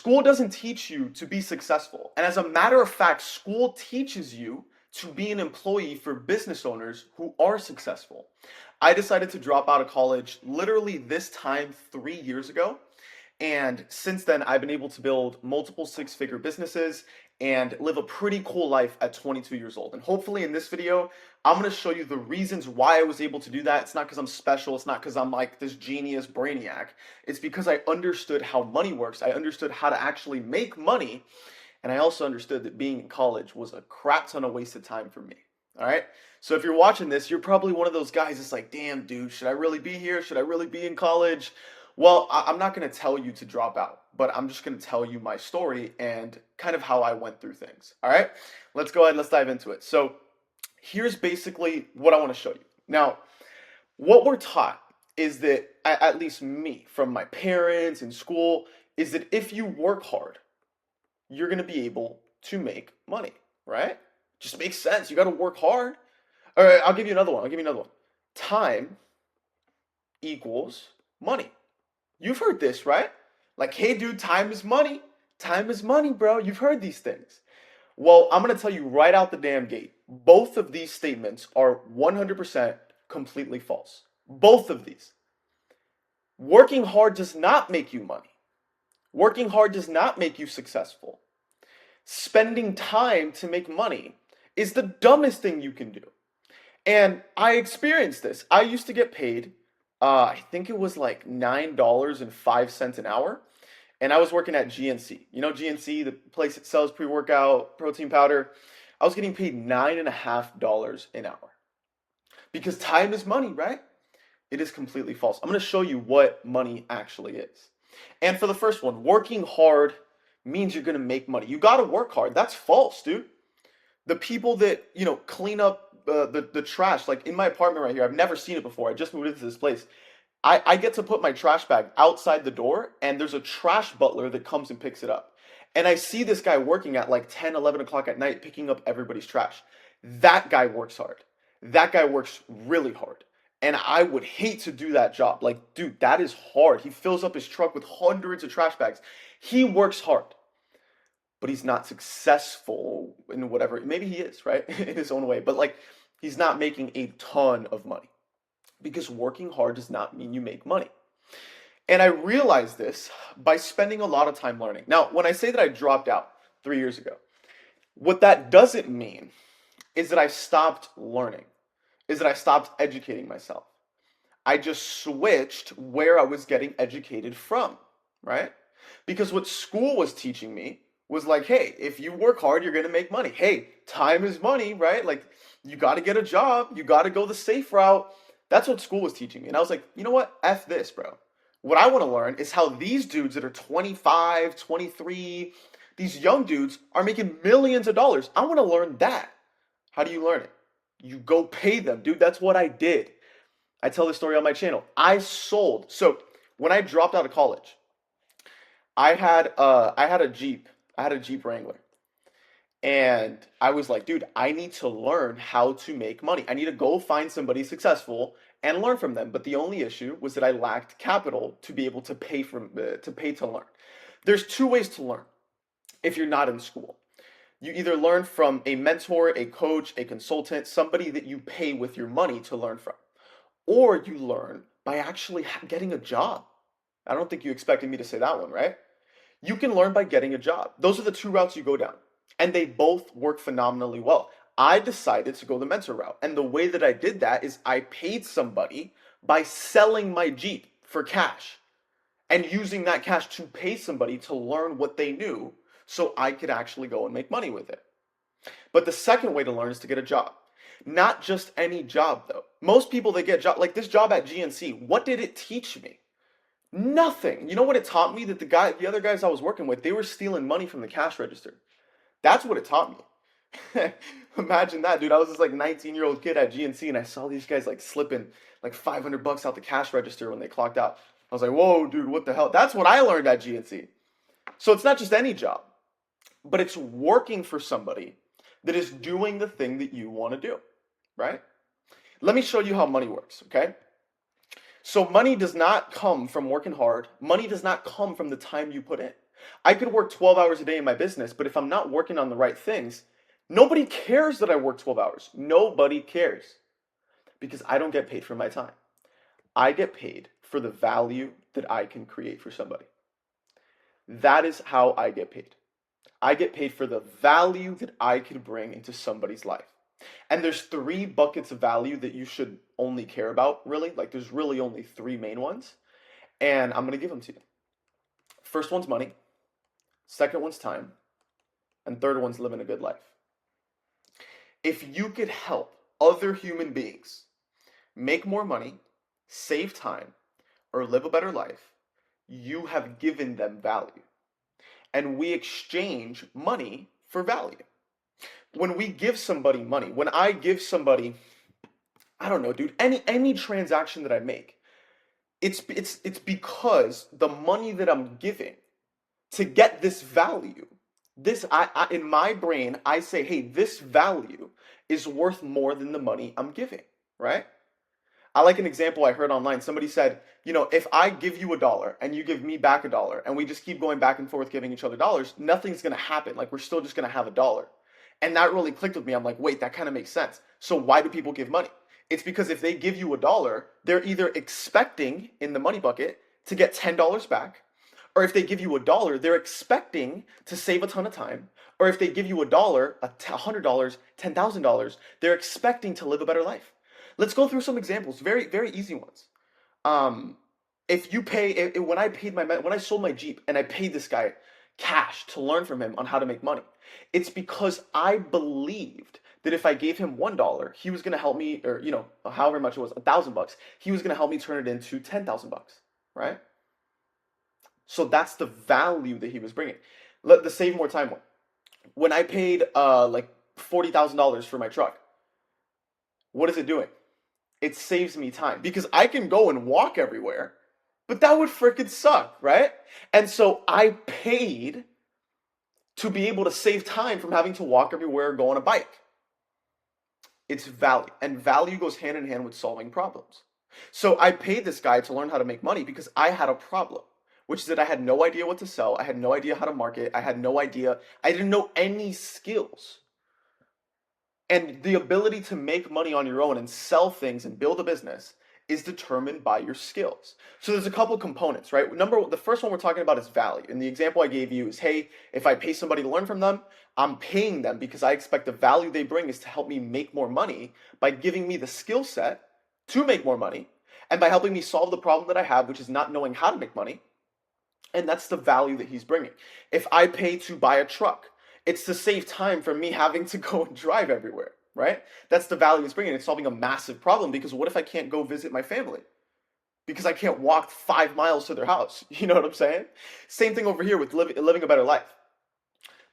School doesn't teach you to be successful. And as a matter of fact, school teaches you to be an employee for business owners who are successful. I decided to drop out of college literally this time 3 years ago. And since then, I've been able to build multiple six-figure businesses and live a pretty cool life at 22 years old. And hopefully in this video, I'm going to show you the reasons why I was able to do that. It's not because I'm special. It's not because I'm like this genius brainiac. It's because I understood how money works. I understood how to actually make money. And I also understood that being in college was a crap ton of wasted time for me. All right. So if you're watching this, you're probably one of those guys that's like, damn, dude, should I really be here? Should I really be in college? Well, I'm not going to tell you to drop out, but I'm just going to tell you my story and kind of how I went through things. All right. Let's go ahead. Let's dive into it. So here's basically what I want to show you. Now, what we're taught is that, at least me, from my parents in school, is that if you work hard, you're going to be able to make money, right? Just makes sense. You got to work hard. All right, I'll give you another one. Time equals money. You've heard this, right? Like, hey, dude, time is money. Time is money, bro. You've heard these things. Well, I'm going to tell you right out the damn gate. Both of these statements are 100% completely false. Both of these. Working hard does not make you money. Working hard does not make you successful. Spending time to make money is the dumbest thing you can do. And I experienced this. I used to get paid, I think it was like $9.05 an hour. And I was working at GNC. You know GNC, the place that sells pre-workout protein powder. I was getting paid $9.50 an hour. Because time is money, right? It is completely false. I'm going to show you what money actually is. And for the first one, working hard means you're going to make money. You got to work hard. That's false, dude. The people that, clean up the trash, like in my apartment right here, I've never seen it before. I just moved into this place. I get to put my trash bag outside the door, and there's a trash butler that comes and picks it up. And I see this guy working at like 10, 11 o'clock at night, picking up everybody's trash. That guy works hard. That guy works really hard. And I would hate to do that job. Like, dude, that is hard. He fills up his truck with hundreds of trash bags. He works hard, but he's not successful in whatever. Maybe he is, right? In his own way. But like, he's not making a ton of money because working hard does not mean you make money. And I realized this by spending a lot of time learning. Now, when I say that I dropped out 3 years ago, what that doesn't mean is that I stopped learning, is that I stopped educating myself. I just switched where I was getting educated from, right? Because what school was teaching me was like, hey, if you work hard, you're going to make money. Hey, time is money, right? Like, you got to get a job. You got to go the safe route. That's what school was teaching me. And I was like, you know what? F this, bro. What I want to learn is how these dudes that are 25, 23, these young dudes are making millions of dollars. I want to learn that. How do you learn it? You go pay them, dude. That's what I did. I tell this story on my channel. I sold. So when I dropped out of college, I had a Jeep. I had a Jeep Wrangler. And I was like, dude, I need to learn how to make money. I need to go find somebody successful and learn from them. But the only issue was that I lacked capital to be able to pay to learn. There's two ways to learn if you're not in school. You either learn from a mentor, a coach, a consultant, somebody that you pay with your money to learn from. Or you learn by actually getting a job. I don't think you expected me to say that one, right? You can learn by getting a job. Those are the two routes you go down. And they both work phenomenally well. I decided to go the mentor route. And the way that I did that is I paid somebody by selling my Jeep for cash and using that cash to pay somebody to learn what they knew so I could actually go and make money with it. But the second way to learn is to get a job. Not just any job, though. Most people, they get job like this job at GNC. What did it teach me? Nothing. You know what it taught me? That the other guys I was working with, they were stealing money from the cash register. That's what it taught me. Imagine that, dude. I was this like 19-year-old kid at GNC, and I saw these guys like slipping like $500 out the cash register when they clocked out. I was like, whoa, dude, what the hell? That's what I learned at GNC. So it's not just any job, but it's working for somebody that is doing the thing that you want to do, right? Let me show you how money works, okay? So money does not come from working hard. Money does not come from the time you put in. I could work 12 hours a day in my business, but if I'm not working on the right things, nobody cares that I work 12 hours. Nobody cares because I don't get paid for my time. I get paid for the value that I can create for somebody. That is how I get paid. I get paid for the value that I can bring into somebody's life. And there's three buckets of value that you should only care about, really. Like, there's really only three main ones. And I'm going to give them to you. First one's money. Second one's time. And third one's living a good life. If you could help other human beings make more money, save time, or live a better life, you have given them value. And we exchange money for value. When we give somebody money, when I give somebody, I don't know, dude, any transaction that I make, it's because the money that I'm giving to get this value, this I in my brain, I say, hey, this value is worth more than the money I'm giving, right? I like an example I heard online. Somebody said, if I give you $1 and you give me back $1 and we just keep going back and forth giving each other dollars, nothing's going to happen. Like, we're still just going to have $1. And that really clicked with me. I'm like, wait, that kind of makes sense. So why do people give money? It's because if they give you $1, they're either expecting in the money bucket to get $10 back, or if they give you $1, they're expecting to save a ton of time. Or if they give you $1, $100, $10,000, they're expecting to live a better life. Let's go through some examples, very, very easy ones. If you pay, when I sold my Jeep and I paid this guy cash to learn from him on how to make money, it's because I believed that if I gave him $1, he was going to help me, or however much it was, $1,000, he was going to help me turn it into $10,000, right? So that's the value that he was bringing. The save more time one. When I paid like $40,000 for my truck, what is it doing? It saves me time because I can go and walk everywhere, but that would freaking suck, right? And so I paid to be able to save time from having to walk everywhere or go on a bike. It's value, and value goes hand in hand with solving problems. So I paid this guy to learn how to make money because I had a problem, which is that I had no idea what to sell. I had no idea how to market. I didn't know any skills. And the ability to make money on your own and sell things and build a business is determined by your skills. So there's a couple components, right? The first one we're talking about is value. And the example I gave you is, hey, if I pay somebody to learn from them, I'm paying them because I expect the value they bring is to help me make more money by giving me the skill set to make more money and by helping me solve the problem that I have, which is not knowing how to make money. And that's the value that he's bringing. If I pay to buy a truck, it's to save time from me having to go and drive everywhere, right? That's the value it's bringing. It's solving a massive problem because what if I can't go visit my family? Because I can't walk 5 miles to their house. You know what I'm saying? Same thing over here with living a better life.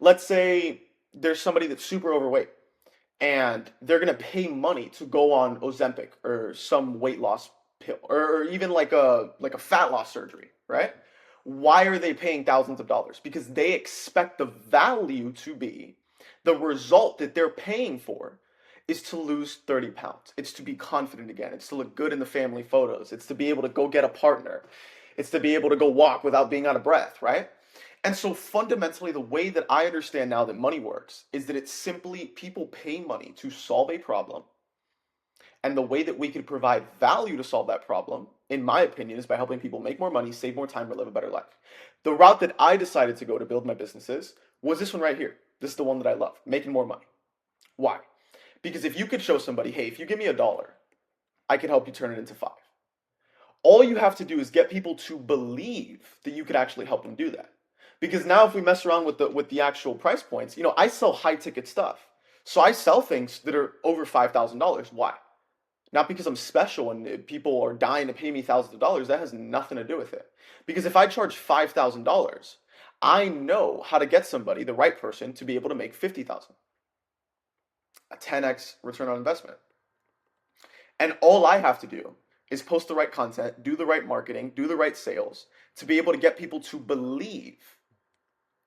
Let's say there's somebody that's super overweight and they're going to pay money to go on Ozempic or some weight loss pill or even like a fat loss surgery, right? Why are they paying thousands of dollars? Because they expect the value to be the result that they're paying for is to lose 30 pounds. It's to be confident again. It's to look good in the family photos. It's to be able to go get a partner. It's to be able to go walk without being out of breath, right? And so fundamentally, the way that I understand now that money works is that it's simply people pay money to solve a problem. And the way that we can provide value to solve that problem, in my opinion, is by helping people make more money, save more time, or live a better life. The route that I decided to go to build my businesses was this one right here. This is the one that I love, making more money. Why? Because if you could show somebody, hey, if you give me $1, I can help you turn it into 5. All you have to do is get people to believe that you could actually help them do that. Because now if we mess around with the actual price points, I sell high ticket stuff. So I sell things that are over $5,000. Why? Not because I'm special and people are dying to pay me thousands of dollars. That has nothing to do with it. Because if I charge $5,000, I know how to get somebody, the right person, to be able to make $50,000. A 10x return on investment. And all I have to do is post the right content, do the right marketing, do the right sales to be able to get people to believe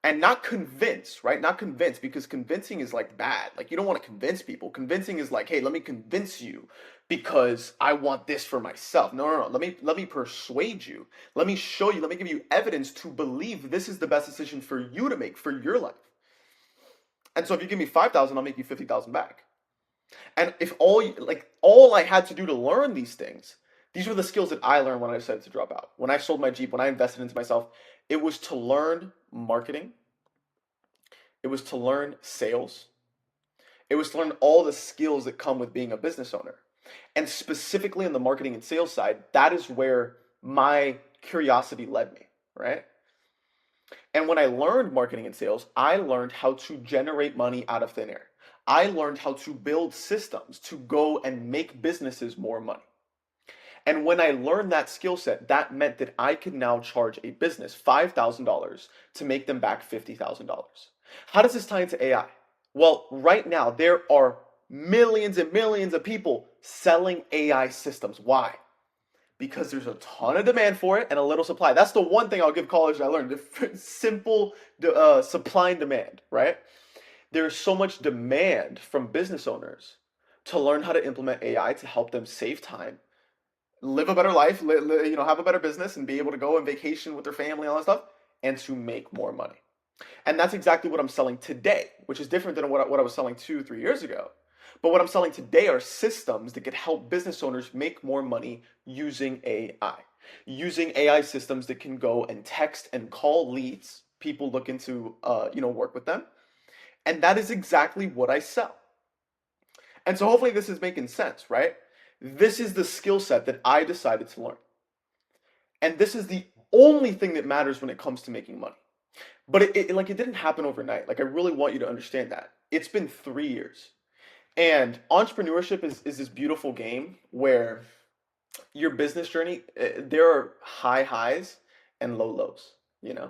and not convince, right? Not convince, because convincing is like bad. Like you don't want to convince people. Convincing is like, hey, let me convince you because I want this for myself. No, no, no. Let me persuade you. Let me show you. Let me give you evidence to believe this is the best decision for you to make for your life. And so if you give me 5,000, I'll make you 50,000 back. And if all I had to do to learn these things, these were the skills that I learned when I decided to drop out. When I sold my Jeep, when I invested into myself, it was to learn marketing. It was to learn sales. It was to learn all the skills that come with being a business owner. And specifically on the marketing and sales side, that is where my curiosity led me, right? And when I learned marketing and sales, I learned how to generate money out of thin air. I learned how to build systems to go and make businesses more money. And when I learned that skill set, that meant that I could now charge a business $5,000 to make them back $50,000. How does this tie into AI? Well, right now, there are millions and millions of people selling AI systems. Why? Because there's a ton of demand for it and a little supply. That's the one thing I'll give college that I learned. The simple supply and demand, right? There's so much demand from business owners to learn how to implement AI to help them save time, live a better life, have a better business, and be able to go on vacation with their family and all that stuff, and to make more money. And that's exactly what I'm selling today, which is different than what I was selling 2, 3 years ago. But what I'm selling today are systems that could help business owners make more money using AI. Using AI systems that can go and text and call leads, people looking to work with them. And that is exactly what I sell. And so hopefully this is making sense, right? This is the skill set that I decided to learn. And this is the only thing that matters when it comes to making money. But it didn't happen overnight. Like I really want you to understand that. It's been 3 years. And entrepreneurship is this beautiful game where your business journey, there are high highs and low lows, you know?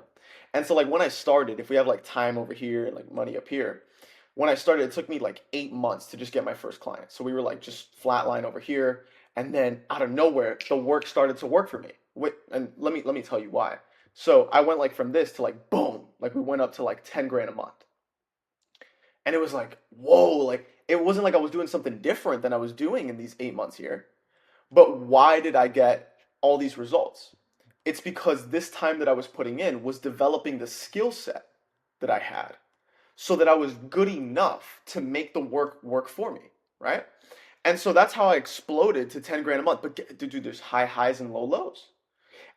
And so like when I started, if we have like time over here and like money up here, when I started, it took me like 8 months to just get my first client. So we were like just flatline over here. And then out of nowhere, the work started to work for me. And let me tell you why. So I went like from this to like boom, like we went up to like 10 grand a month. And it was like, whoa, like it wasn't like I was doing something different than I was doing in these 8 months here. But why did I get all these results? It's because this time that I was putting in was developing the skill set that I had so that I was good enough to make the work for me, right? And so that's how I exploded to 10 grand a month. But dude, there's high highs and low lows.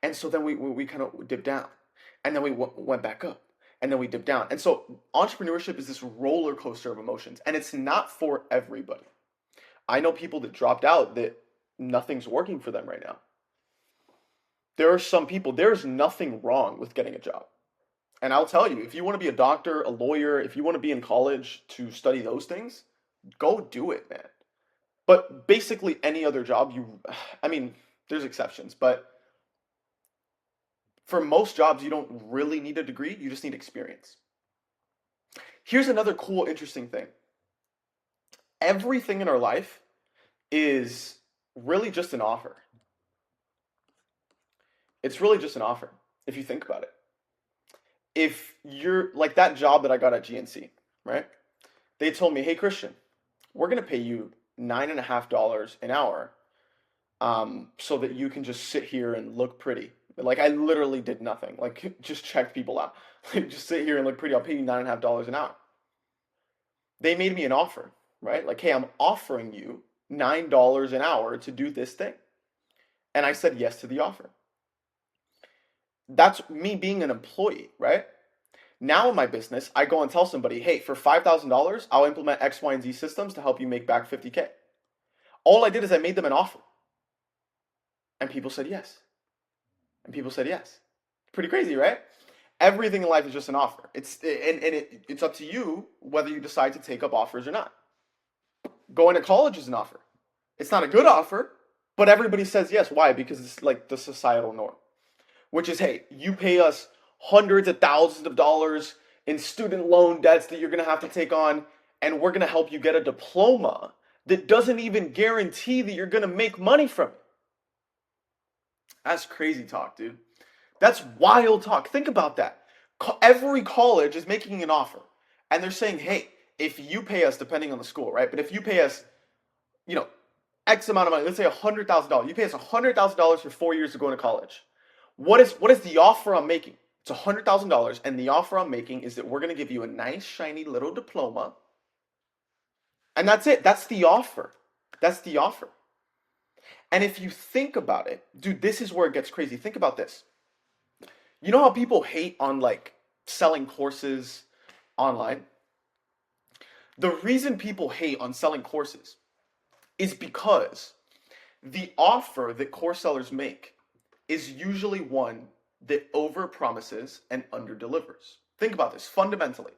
And so then we kind of dipped down, and then we went back up, and then we dipped down. And so entrepreneurship is this roller coaster of emotions, and it's not for everybody. I know people that dropped out that nothing's working for them right now. There are some people, there's nothing wrong with getting a job. And I'll tell you, if you want to be a doctor, a lawyer, if you want to be in college to study those things, go do it, man. But basically any other job, I mean, there's exceptions, but for most jobs, you don't really need a degree, you just need experience. Here's another cool, interesting thing. Everything in our life is really just an offer. It's really just an offer, if you think about it. If you're like that job that I got at GNC, right? They told me, hey, Christian, we're going to pay you $9.50 an hour so that you can just sit here and look pretty. Like I literally did nothing. Like just checked people out. Like just sit here and look pretty. I'll pay you $9.50 an hour. They made me an offer, right? Like, hey, I'm offering you $9 an hour to do this thing. And I said yes to the offer. That's me being an employee, right? Now in my business, I go and tell somebody, hey, for $5,000, I'll implement X, Y, and Z systems to help you make back 50K. All I did is I made them an offer. And people said yes. And people said yes. Pretty crazy, right? Everything in life is just an offer. It's up to you whether you decide to take up offers or not. Going to college is an offer. It's not a good offer, but everybody says yes. Why? Because it's like the societal norm. Which is, hey, you pay us hundreds of thousands of dollars in student loan debts that you're going to have to take on, and we're going to help you get a diploma that doesn't even guarantee that you're going to make money from it. That's crazy talk, dude. That's wild talk. Think about that. Every college is making an offer, and they're saying, hey, if you pay us, depending on the school, right? But if you pay us, you know, X amount of money, let's say $100,000, you pay us $100,000 for 4 years to go into college. What is the offer I'm making? It's $100,000, and the offer I'm making is that we're going to give you a nice shiny little diploma, and that's it. That's the offer. That's the offer. And if you think about it, dude, this is where it gets crazy. Think about this. You know how people hate on like selling courses online? The reason people hate on selling courses is because the offer that course sellers make is usually one that over promises and under delivers. Think about this fundamentally.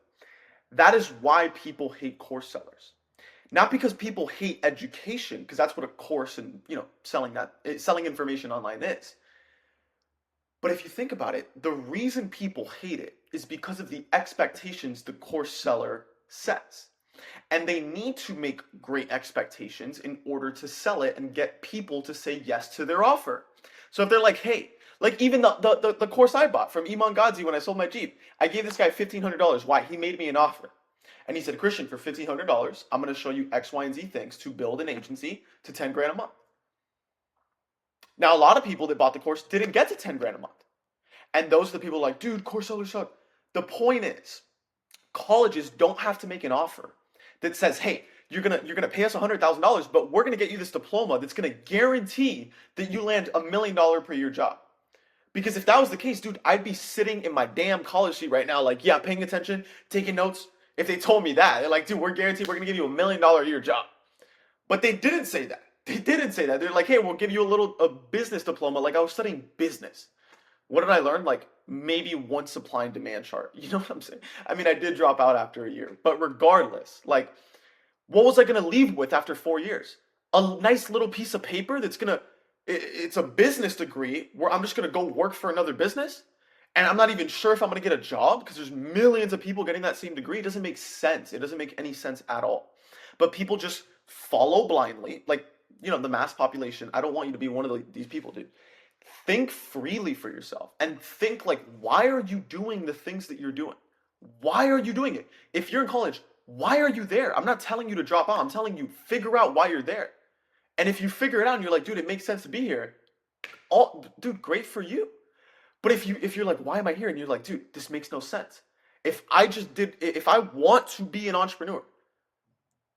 That is why people hate course sellers. Not because people hate education, because that's what a course and selling information online is. But if you think about it, the reason people hate it is because of the expectations the course seller sets. And they need to make great expectations in order to sell it and get people to say yes to their offer. So if they're like, hey, like even the course I bought from Iman Gadzhi when I sold my Jeep, I gave this guy $1,500. Why? He made me an offer. And he said, Christian, for $1,500, I'm going to show you X, Y, and Z things to build an agency to 10 grand a month. Now, a lot of people that bought the course didn't get to 10 grand a month. And those are the people like, dude, course sellers suck. The point is, colleges don't have to make an offer that says, hey, you're gonna pay us $100,000, but we're gonna get you this diploma that's gonna guarantee that you land $1 million per year job. Because if that was the case, dude, I'd be sitting in my damn college seat right now, like, yeah, paying attention, taking notes. If they told me that, they're like, dude, we're guaranteed we're gonna give you $1 million a year job. But they didn't say that. They didn't say that. They're like, hey, we'll give you a business diploma. Like I was studying business. What did I learn? Like maybe one supply and demand chart. You know what I'm saying? I mean, I did drop out after a year, but regardless, like, what was I gonna leave with after 4 years? A nice little piece of paper it's a business degree where I'm just gonna go work for another business, and I'm not even sure if I'm gonna get a job because there's millions of people getting that same degree. It doesn't make sense. It doesn't make any sense at all. But people just follow blindly, like, the mass population. I don't want you to be one of these people, dude. Think freely for yourself and think like, why are you doing the things that you're doing? Why are you doing it? If you're in college, why are you there? I'm not telling you to drop out. I'm telling you, figure out why you're there. And if you figure it out and you're like, dude, it makes sense to be here. Dude, great for you. But if you're like, why am I here? And you're like, dude, this makes no sense. If I want to be an entrepreneur,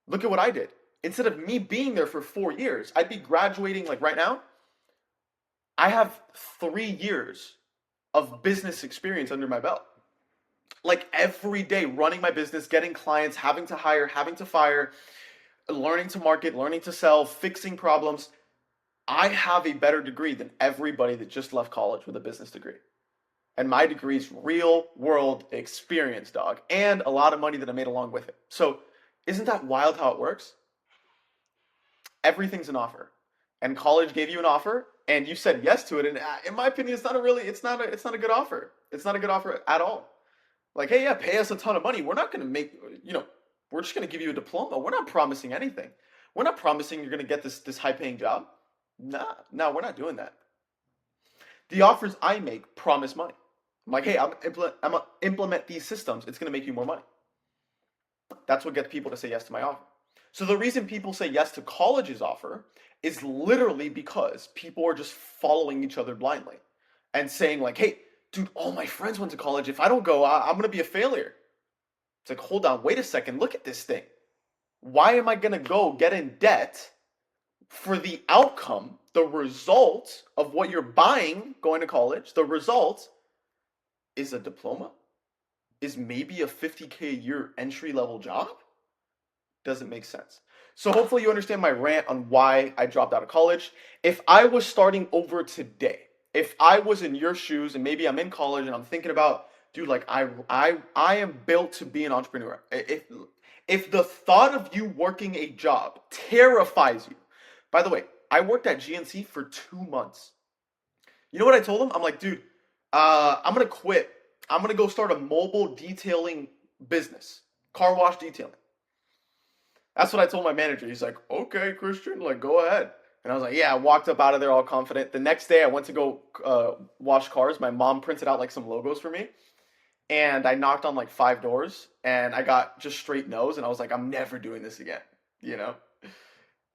look at what I did. Instead of me being there for 4 years, I'd be graduating like right now. I have 3 years of business experience under my belt. Like every day running my business, getting clients, having to hire, having to fire, learning to market, learning to sell, fixing problems. I have a better degree than everybody that just left college with a business degree. And my degree is real world experience, dog, and a lot of money that I made along with it. So isn't that wild how it works? Everything's an offer. And college gave you an offer and you said yes to it. And in my opinion, it's not a good offer. It's not a good offer at all. Like, hey, yeah, pay us a ton of money. We're not going to we're just going to give you a diploma. We're not promising anything. We're not promising you're going to get this high paying job. No, we're not doing that. The offers I make promise money. I'm like, hey, I'm going to implement these systems. It's going to make you more money. That's what gets people to say yes to my offer. So the reason people say yes to college's offer is literally because people are just following each other blindly and saying like, hey, dude, all my friends went to college. If I don't go, I'm going to be a failure. It's like, hold on, wait a second. Look at this thing. Why am I going to go get in debt for the outcome, the result of what you're buying going to college? The result is a diploma, is maybe a $50K a year entry level job. Doesn't make sense. So hopefully you understand my rant on why I dropped out of college. If I was starting over today, if I was in your shoes and maybe I'm in college and I'm thinking about, dude, like I am built to be an entrepreneur. If the thought of you working a job terrifies you, by the way, I worked at GNC for 2 months. You know what I told them? I'm like, dude, I'm gonna quit. I'm gonna go start a mobile detailing business, car wash detailing. That's what I told my manager. He's like, okay, Christian, like, go ahead. And I was like, yeah, I walked up out of there all confident. The next day I went to go wash cars. My mom printed out like some logos for me. and I knocked on like 5 doors and I got just straight no's and I was like, I'm never doing this again, you know?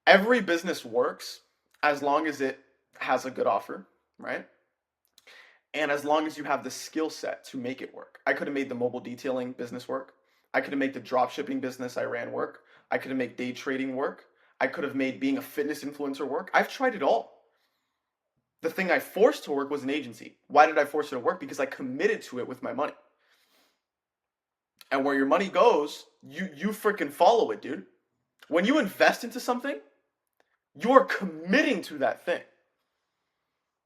Every business works as long as it has a good offer, right? And as long as you have the skill set to make it work. I could have made the mobile detailing business work. I could have made the drop shipping business I ran work. I could have made day trading work. I could have made being a fitness influencer work. I've tried it all. The thing I forced to work was an agency. Why did I force it to work? Because I committed to it with my money. And where your money goes, you freaking follow it, dude. When you invest into something, you're committing to that thing.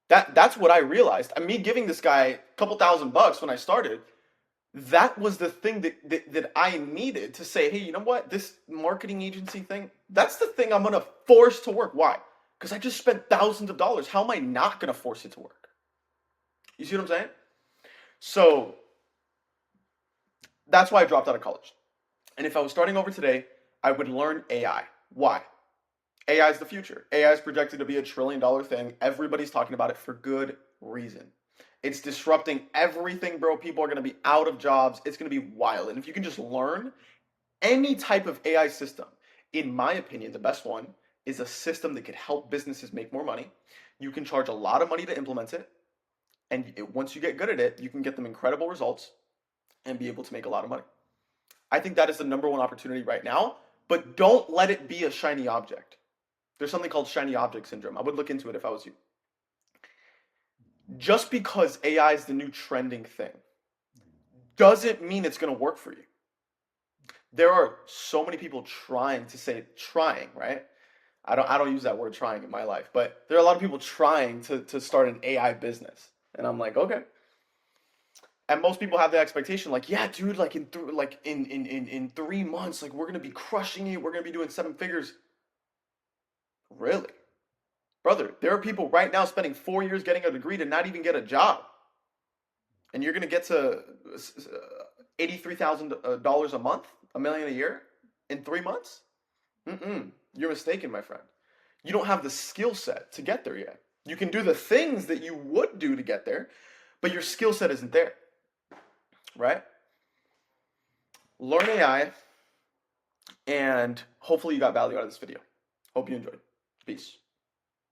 That's what I realized. I mean, me giving this guy a couple $1,000 when I started, that was the thing that I needed to say, hey, you know what? This marketing agency thing, that's the thing I'm gonna force to work. Why? Because I just spent thousands of dollars. How am I not gonna force it to work? You see what I'm saying? So that's why I dropped out of college. And if I was starting over today, I would learn AI. Why? AI is the future. AI is projected to be $1 trillion thing. Everybody's talking about it for good reason. It's disrupting everything, bro. People are going to be out of jobs. It's going to be wild. And if you can just learn any type of AI system, in my opinion, the best one is a system that could help businesses make more money. You can charge a lot of money to implement it. And once you get good at it, you can get them incredible results and be able to make a lot of money. I think that is the number one opportunity right now, but don't let it be a shiny object. There's something called shiny object syndrome. I would look into it if I was you. Just because AI is the new trending thing doesn't mean it's going to work for you. There are so many people trying, right? I don't use that word trying in my life, but there are a lot of people trying to start an AI business. And I'm like, okay. And most people have the expectation, like, yeah, dude, like in 3 months, like we're gonna be crushing it, we're gonna be doing 7 figures. Really? Brother, there are people right now spending 4 years getting a degree to not even get a job. And you're gonna get to $83,000 a month, $1 million a year in 3 months? You're mistaken, my friend. You don't have the skill set to get there yet. You can do the things that you would do to get there, but your skill set isn't there, right? Learn AI, and hopefully you got value out of this video. Hope you enjoyed. Peace.